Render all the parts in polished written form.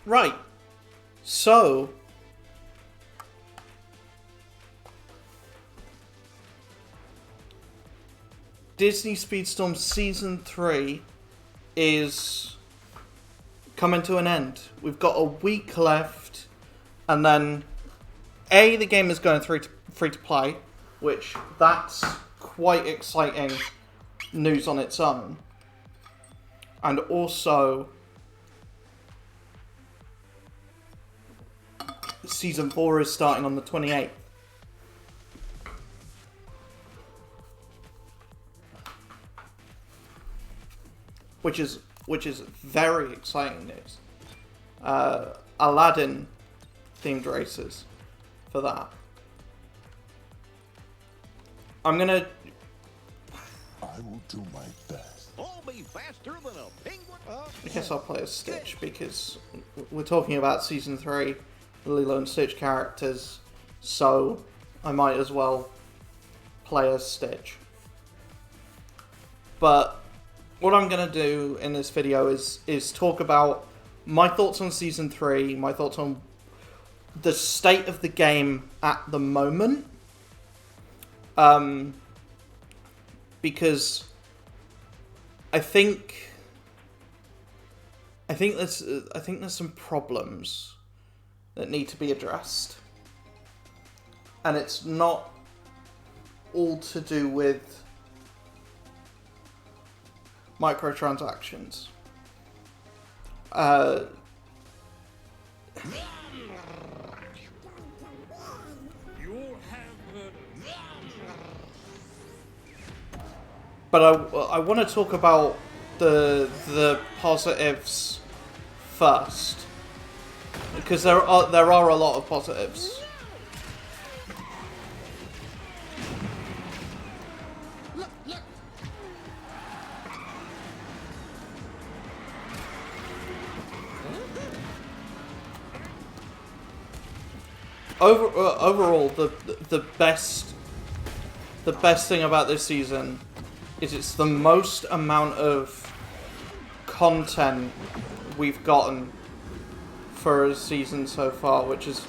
Right. So, Disney Speedstorm Season 3 is coming to an end. We've got a week left, and then the game is going free to play, which that's quite exciting news on its own. And also, Season 4 is starting on the 28th. Which is very exciting news. Aladdin themed races for that. I will do my best. I'll be faster than a penguin. I guess I'll play as Stitch because we're talking about Season 3, Lilo and Stitch characters, so I might as well play as Stitch. But what I'm going to do in this video is talk about my thoughts on Season 3, my thoughts on the state of the game at the moment. Because I think there's some problems that need to be addressed. And it's not all to do with microtransactions. But I want to talk about the positives first, because there are a lot of positives. Overall, the best thing about this season is it's the most amount of content we've gotten for a season so far, which is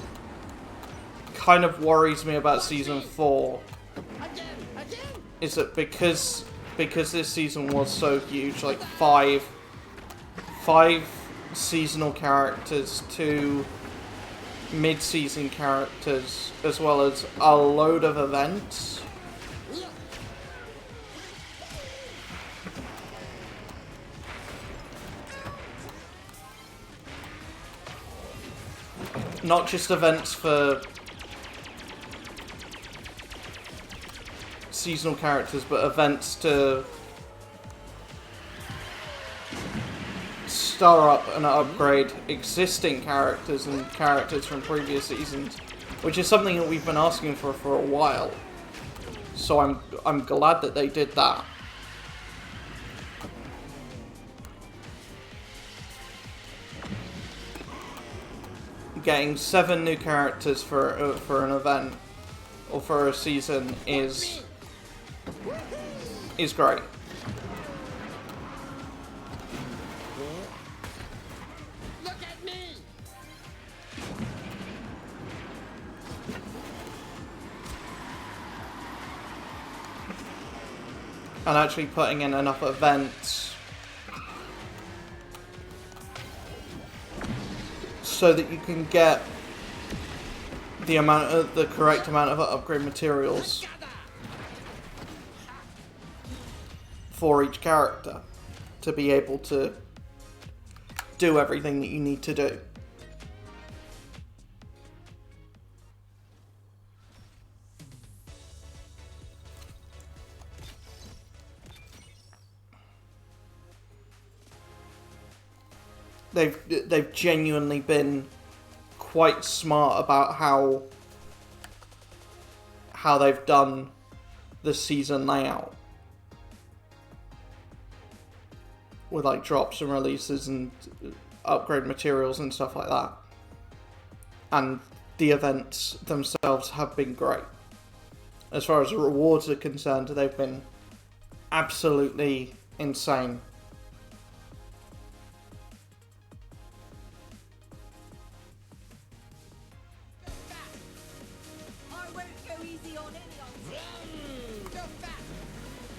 kind of worries me about Season 4. Is that because this season was so huge, like five seasonal characters, 2 mid-season characters, as well as a load of events. Not just events for seasonal characters, but events to star up and upgrade existing characters and characters from previous seasons, which is something that we've been asking for a while. So I'm glad that they did that. Getting 7 new characters for an event or for a season is great. Look at me. And actually putting in enough events so that you can get the correct amount of upgrade materials for each character to be able to do everything that you need to do. They've genuinely been quite smart about how they've done the season layout, with like drops and releases and upgrade materials and stuff like that. And the events themselves have been great. As far as the rewards are concerned, they've been absolutely insane.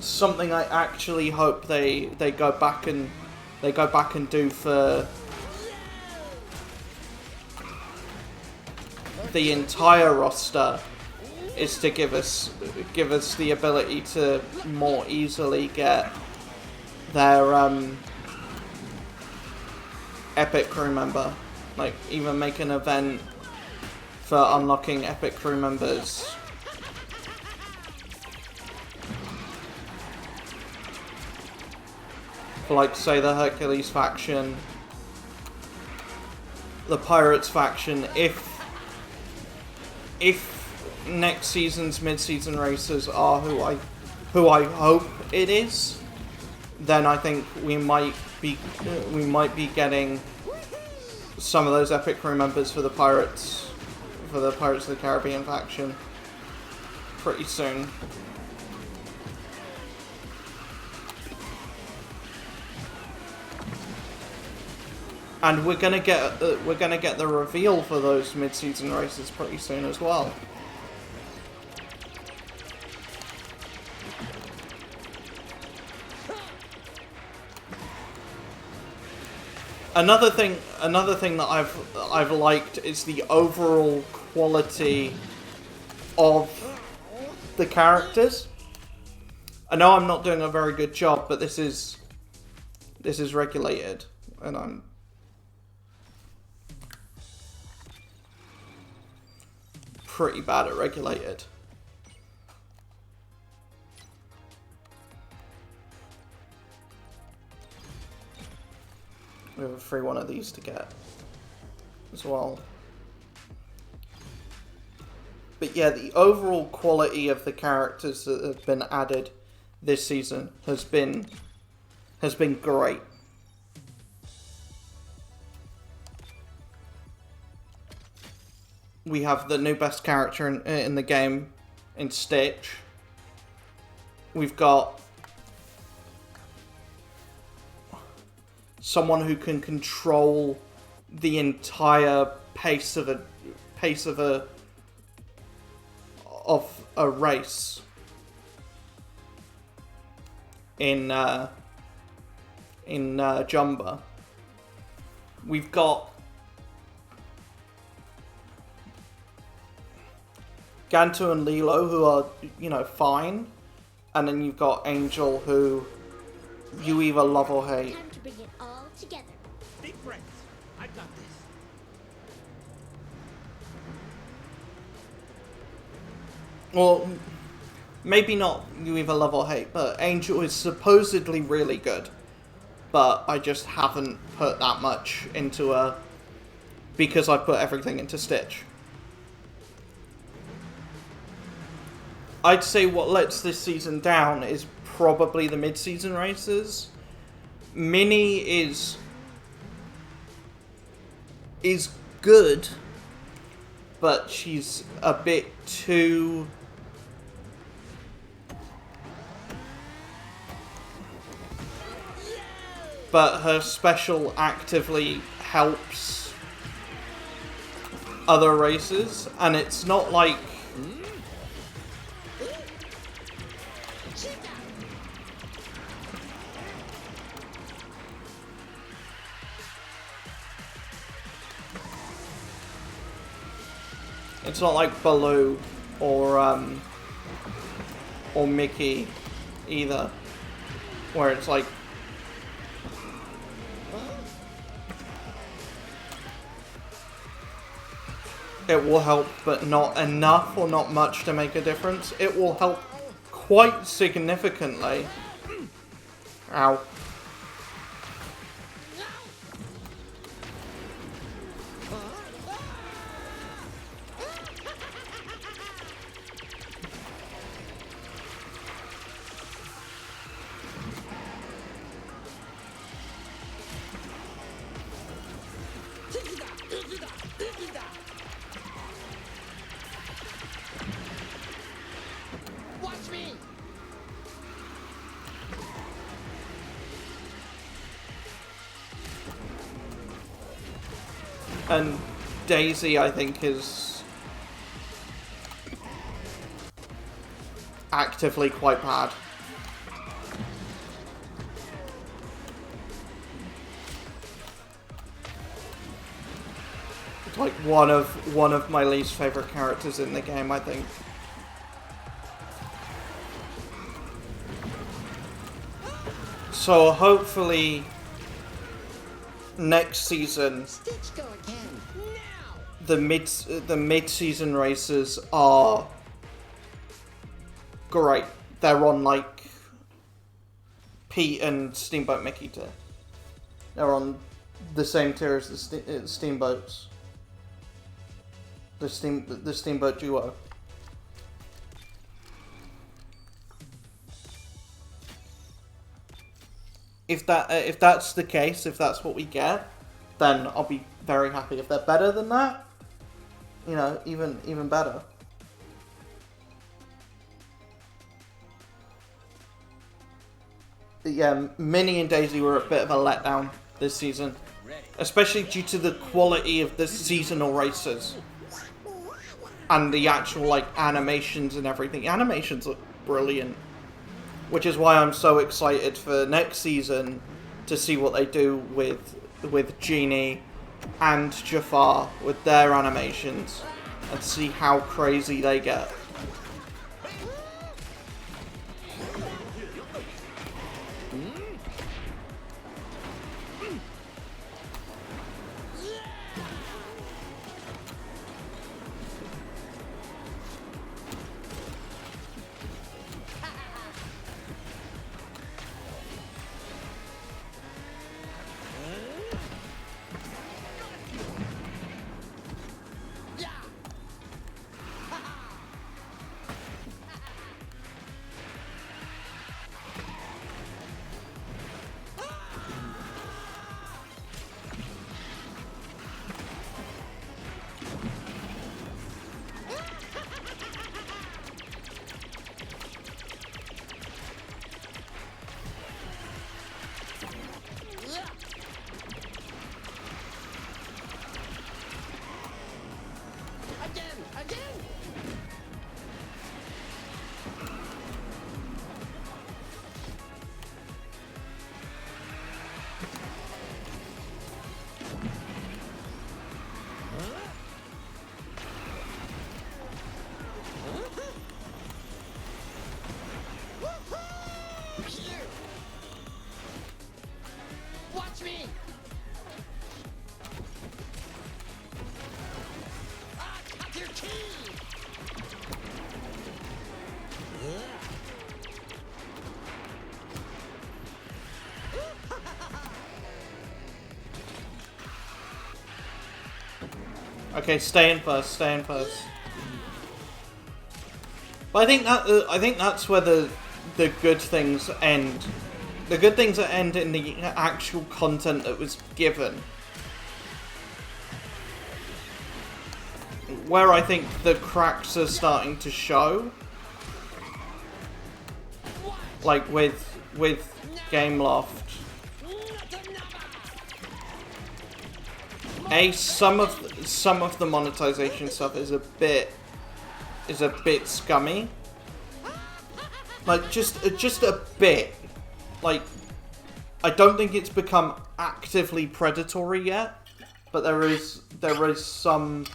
something I actually hope they go back and do for the entire roster is to give us the ability to more easily get their epic crew member. Like, even make an event for unlocking epic crew members. For, like, say, the Hercules faction, the Pirates faction. If next season's mid-season races are who I hope it is, then I think we might be getting some of those epic crew members for the Pirates of the Caribbean faction pretty soon. And we're gonna get the reveal for those mid-season races pretty soon as well. Another thing that I've liked is the overall quality of the characters. I know I'm not doing a very good job, but this is regulated, and I'm pretty bad at regulated. We have a free one of these to get as well. But yeah, the overall quality of the characters that have been added this season has been great. We have the new best character in the game in Stitch. We've got someone who can control the entire pace of a race in Jumba. We've got Gantu and Lilo, who are, fine, and then you've got Angel, who you either love or hate. Time to bring it all together. Deep breaths. I got this. Well, maybe not you either love or hate, but Angel is supposedly really good. But I just haven't put that much into her because I put everything into Stitch. I'd say what lets this season down is probably the mid-season races. Minnie is good, but she's a bit too... But her special actively helps other races, and it's not like... It's not like Baloo or Mickey either, where it's like it will help, but not enough or not much to make a difference. It will help quite significantly. Ow. Watch me. And Daisy, I think, is actively quite bad. like one of my least favorite characters in the game, I think. So hopefully next season the mid-season races are great. They're on like Pete and Steamboat Mickey tier. They're on the same tier as the Steamboats. The Steamboat duo. If that's the case, if that's what we get, then I'll be very happy. If they're better than that, you know, even better. But yeah, Minnie and Daisy were a bit of a letdown this season, especially due to the quality of the seasonal races and the actual like animations and everything. The animations look brilliant, which is why I'm so excited for next season to see what they do with Genie and Jafar with their animations and see how crazy they get. Okay, stay in first. But I think that's where the good things end. The good things that end in the actual content that was given. Where I think the cracks are starting to show. Like with Gameloft. Some of the monetization stuff is a bit scummy. Like just a bit. Like I don't think it's become actively predatory yet, but there is some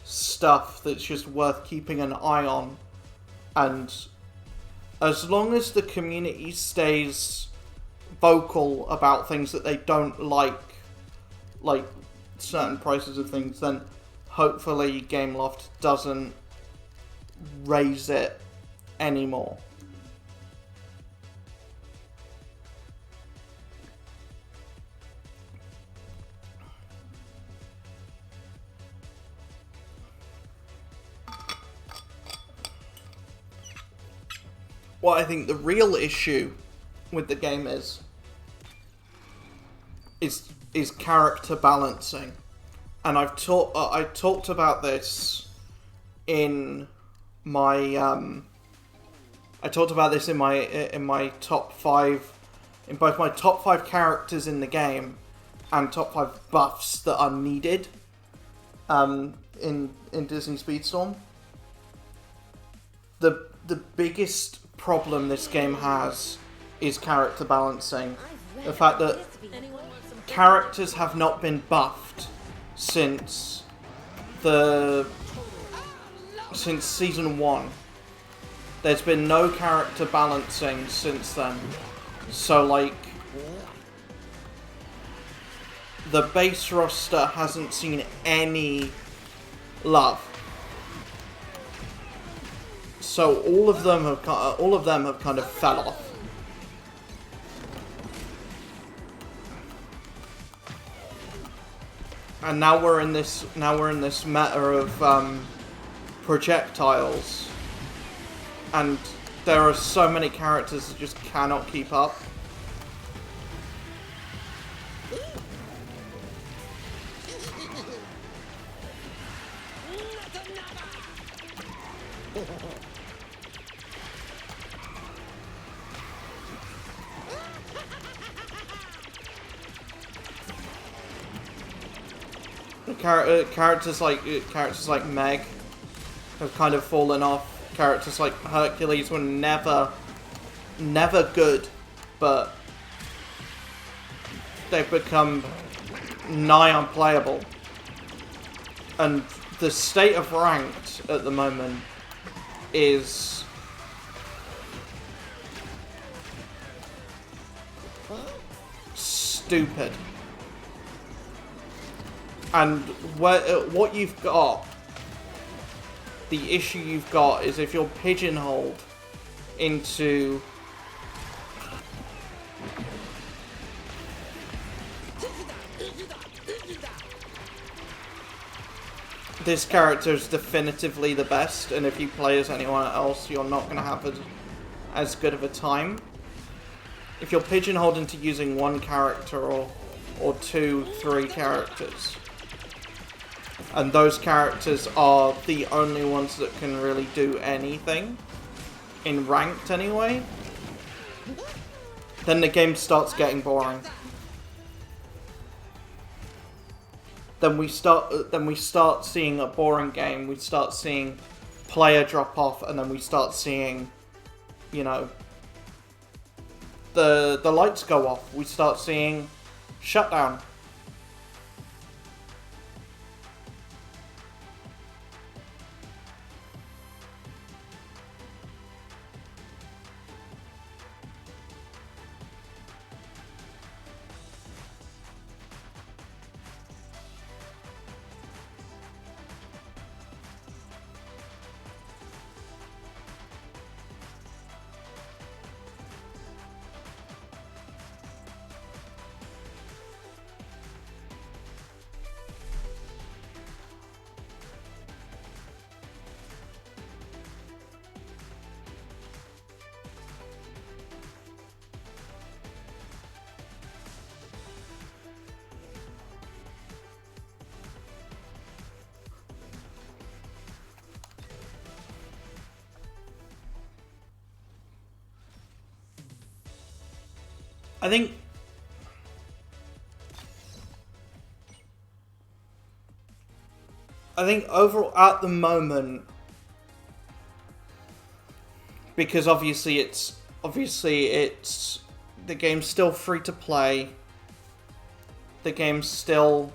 stuff that's just worth keeping an eye on. And as long as the community stays vocal about things that they don't like certain prices of things, then hopefully Gameloft doesn't raise it anymore. What I think the real issue with the game is character balancing, and I talked about this in my in my top 5, in both my top 5 characters in the game and top 5 buffs that are needed in Disney Speedstorm. The biggest problem this game has is character balancing. The fact that characters have not been buffed since since season 1. There's been no character balancing since then. So, like, the base roster hasn't seen any love. So all of them have kind of fell off. And now we're in this meta of projectiles, and there are so many characters that just cannot keep up. Characters like Meg have kind of fallen off. Characters like Hercules were never good, but they've become nigh unplayable. And the state of ranked at the moment is stupid. And what you've got, the issue you've got is if you're pigeonholed into this character is definitively the best, and if you play as anyone else, you're not going to have as good of a time. If you're pigeonholed into using one character or 2, 3 characters, and those characters are the only ones that can really do anything, in ranked anyway, then the game starts getting boring. Then we start seeing a boring game, we start seeing player drop off, and then we start seeing, you know, the lights go off. We start seeing shutdown. I think overall at the moment, because obviously it's the game's still free to play. The game's still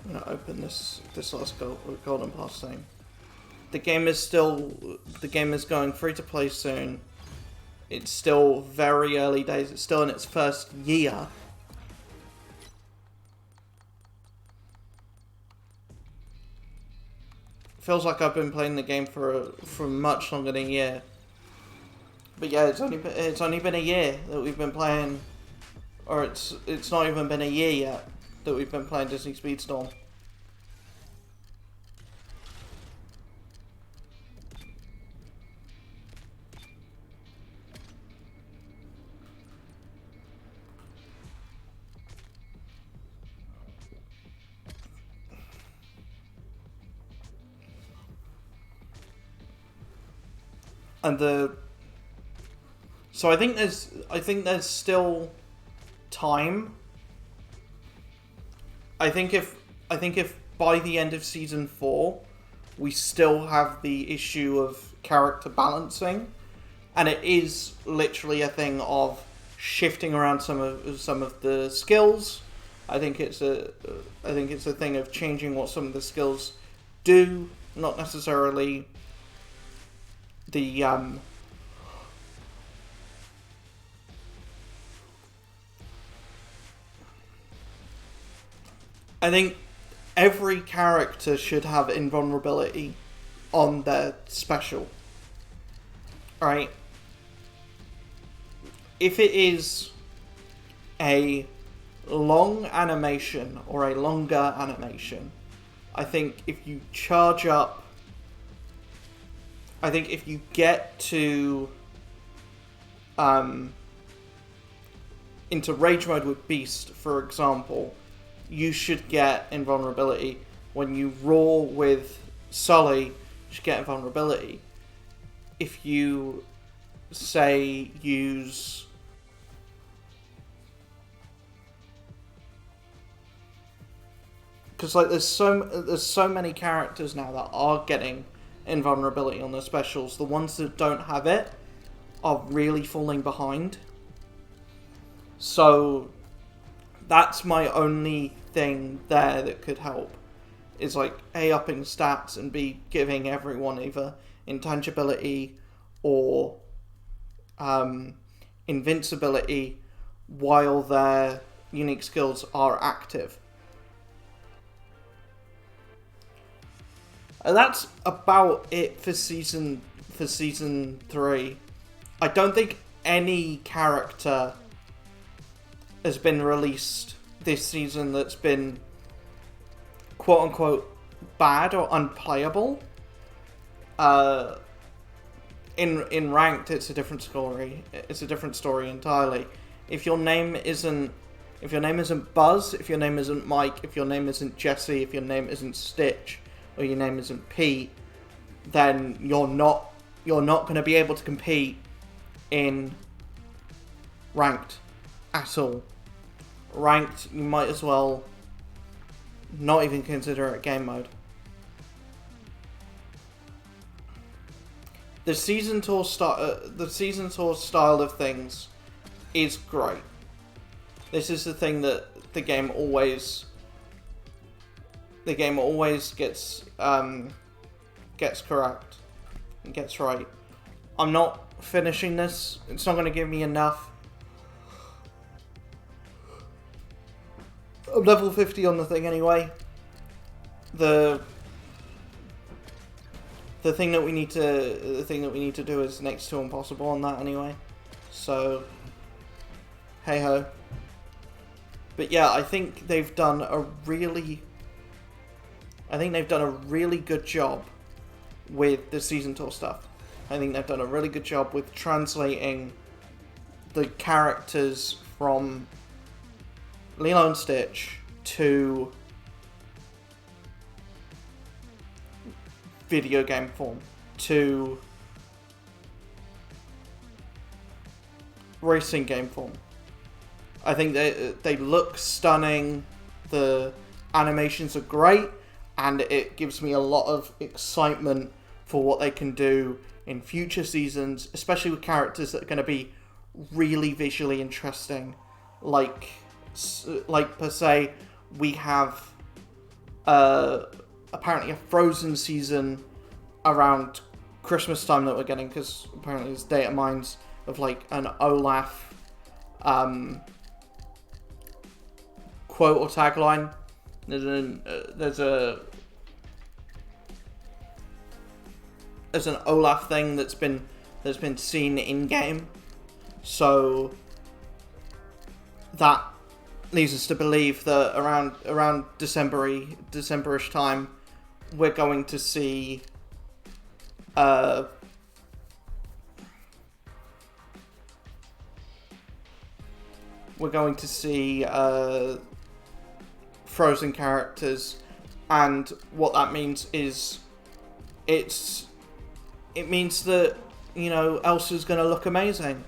I'm gonna open this last golden pass thing. The game is going free to play soon. It's still very early days. It's still in its first year. Feels like I've been playing the game for much longer than a year. But yeah, it's only been a year that we've been playing, or it's not even been a year yet that we've been playing Disney Speedstorm. And so I think there's still time. I think if by the end of season 4 we still have the issue of character balancing, and it is literally a thing of shifting around some of the skills. I think it's a thing of changing what some of the skills do, not necessarily the I think every character should have invulnerability on their special. Right? If it is a long animation or a longer animation, I think if you charge up, I think if you get to into rage mode with Beast, for example, you should get invulnerability. When you roar with Sully, you should get invulnerability. If you, say, use... Because like there's so many characters now that are getting invulnerability on their specials. The ones that don't have it are really falling behind. So that's my only thing there that could help. Is like A, upping stats, and B, giving everyone either intangibility or invincibility while their unique skills are active. And that's about it for season 3. I don't think any character has been released this season that's been quote unquote bad or unplayable. In ranked, it's a different story. It's a different story entirely. If your name isn't Buzz, if your name isn't Mike, if your name isn't Jesse, if your name isn't Stitch, or your name isn't Pete, then you're not going to be able to compete in ranked at all. Ranked, you might as well not even consider it game mode. The season tour style of things is great. This is the thing that the game always gets correct and gets right. I'm not finishing this. It's not going to give me enough. I'm level 50 on the thing anyway. The thing that we need to do is next to impossible on that anyway. So hey ho. But yeah, I think they've done a really good job with the season tour stuff. I think they've done a really good job with translating the characters from Lilo and Stitch to video game form, to racing game form. I think they look stunning, the animations are great, and it gives me a lot of excitement for what they can do in future seasons, especially with characters that are going to be really visually interesting. Like per se, we have apparently a Frozen season around Christmas time that we're getting, because apparently there's data mines of like an Olaf quote or tagline. There's an Olaf thing that's been seen in game, so that leads us to believe that around Decemberish time, we're going to see Frozen characters, and what that means is it means that, you know, Elsa's going to look amazing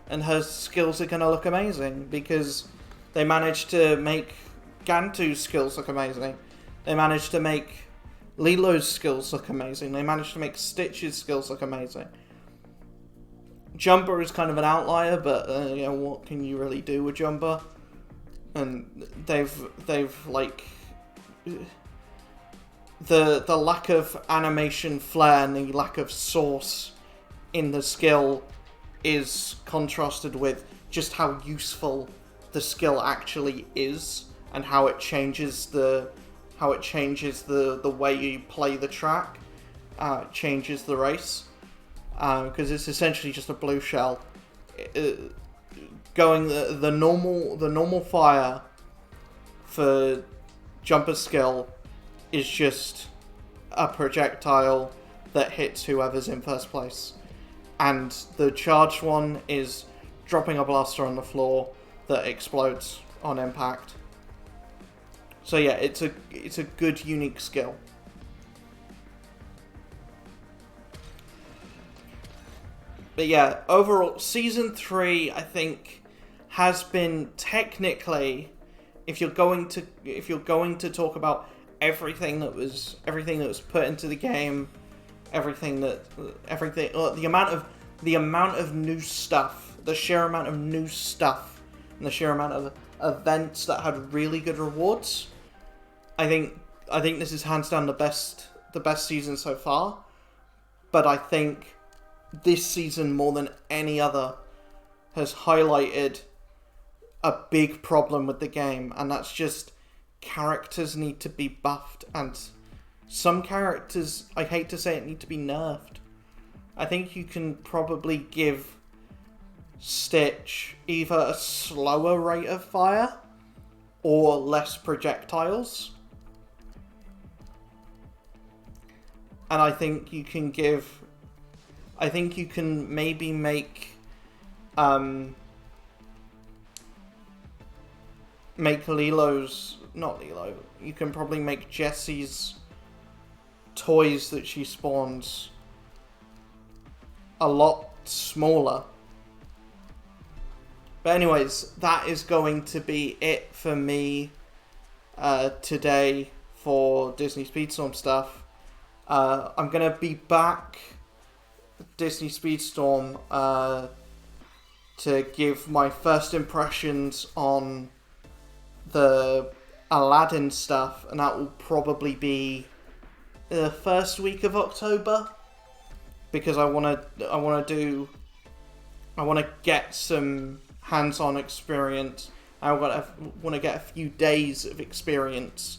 and her skills are going to look amazing, because they managed to make Gantu's skills look amazing. They managed to make Lilo's skills look amazing. They managed to make Stitch's skills look amazing. Jumper is kind of an outlier, but what can you really do with Jumper? And they've like the lack of animation flair and the lack of source in the skill is contrasted with just how useful the skill actually is, and how it changes the way you play the track, changes the race, because it's essentially just a blue shell. Going the normal fire for Jumper skill is just a projectile that hits whoever's in first place, and the charged one is dropping a blaster on the floor that explodes on impact. So yeah, it's a good unique skill. But yeah, overall, Season 3, I think, has been technically, if you're going to talk about everything that was put into the game, the amount of new stuff, the sheer amount of new stuff, and the sheer amount of events that had really good rewards, I think this is hands down the best season so far. But I think this season, more than any other, has highlighted a big problem with the game, and that's just characters need to be buffed, and some characters, I hate to say it, need to be nerfed. I think you can probably give Stitch either a slower rate of fire or less projectiles. And I think you can maybe make you can probably make Jessie's toys that she spawns a lot smaller. But anyways, that is going to be it for me today for Disney Speedstorm stuff. I'm going to be back Disney Speedstorm to give my first impressions on the Aladdin stuff, and that will probably be the first week of October, because I want to get some hands-on experience. I want to get a few days of experience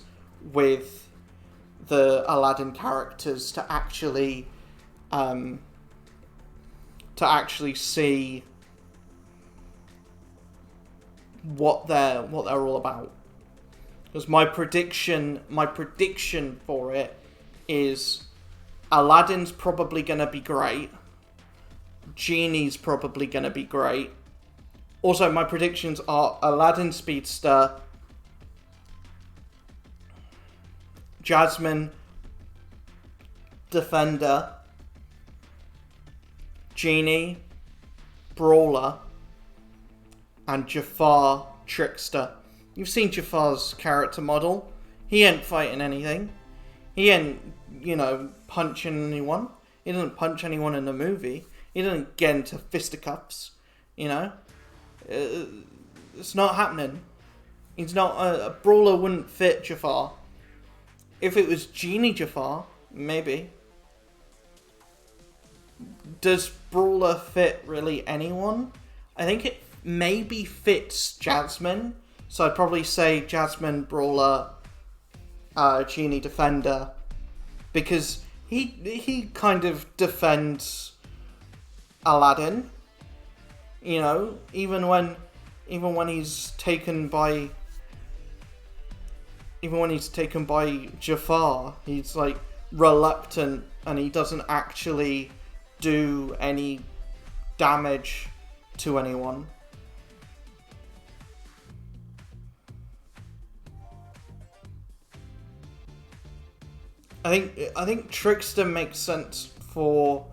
with the Aladdin characters to actually see what they're all about. Because my prediction for it is Aladdin's probably going to be great. Genie's probably going to be great. Also, my predictions are Aladdin Speedster, Jasmine Defender, Genie Brawler, and Jafar Trickster. You've seen Jafar's character model. He ain't fighting anything. He ain't, punching anyone. He doesn't punch anyone in the movie. He doesn't get into fisticuffs, It's not happening. He's not... a Brawler wouldn't fit Jafar. If it was Genie Jafar, maybe. Does Brawler fit really anyone? I think it maybe fits Jasmine. So I'd probably say Jasmine, Brawler, Genie Defender. Because he kind of defends Aladdin. Even when he's taken by Jafar, he's like reluctant and he doesn't actually do any damage to anyone. I think Trickster makes sense for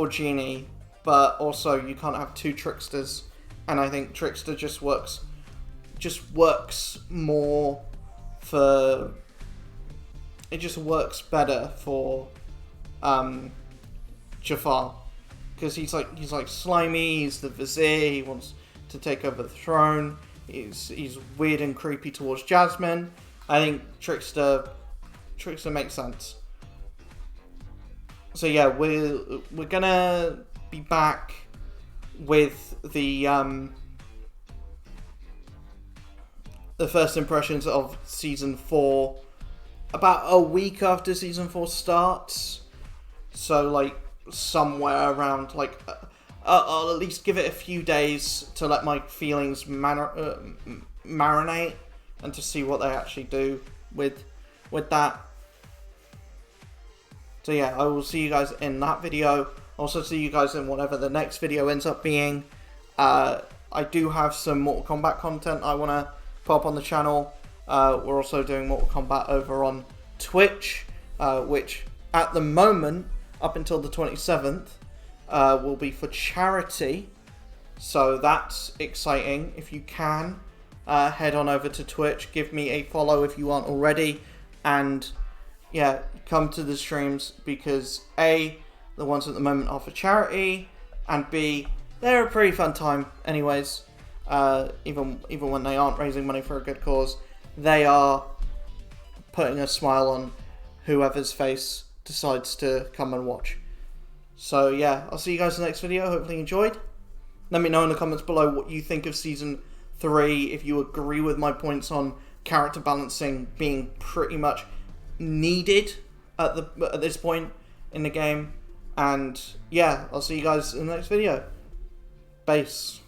Genie, but also you can't have two Tricksters, and I think Trickster just works more for... It just works better for Jafar, because he's like slimy. He's the vizier. He wants to take over the throne. He's weird and creepy towards Jasmine. I think Trickster makes sense. So yeah, we're gonna be back with the first impressions of season 4 about a week after season 4 starts. So like somewhere around like I'll at least give it a few days to let my feelings marinate and to see what they actually do with that. So yeah, I will see you guys in that video. Also see you guys in whatever the next video ends up being. I do have some Mortal Kombat content I want to put up on the channel. We're also doing Mortal Kombat over on Twitch, which at the moment, up until the 27th, will be for charity. So that's exciting. If you can, head on over to Twitch, give me a follow if you aren't already, and yeah, come to the streams because A, the ones at the moment are for charity, and B, they're a pretty fun time anyways. Even when they aren't raising money for a good cause, they are putting a smile on whoever's face decides to come and watch. So yeah, I'll see you guys in the next video. Hopefully you enjoyed. Let me know in the comments below what you think of season 3, if you agree with my points on character balancing being pretty much needed at this point in the game. And yeah, I'll see you guys in the next video. Base.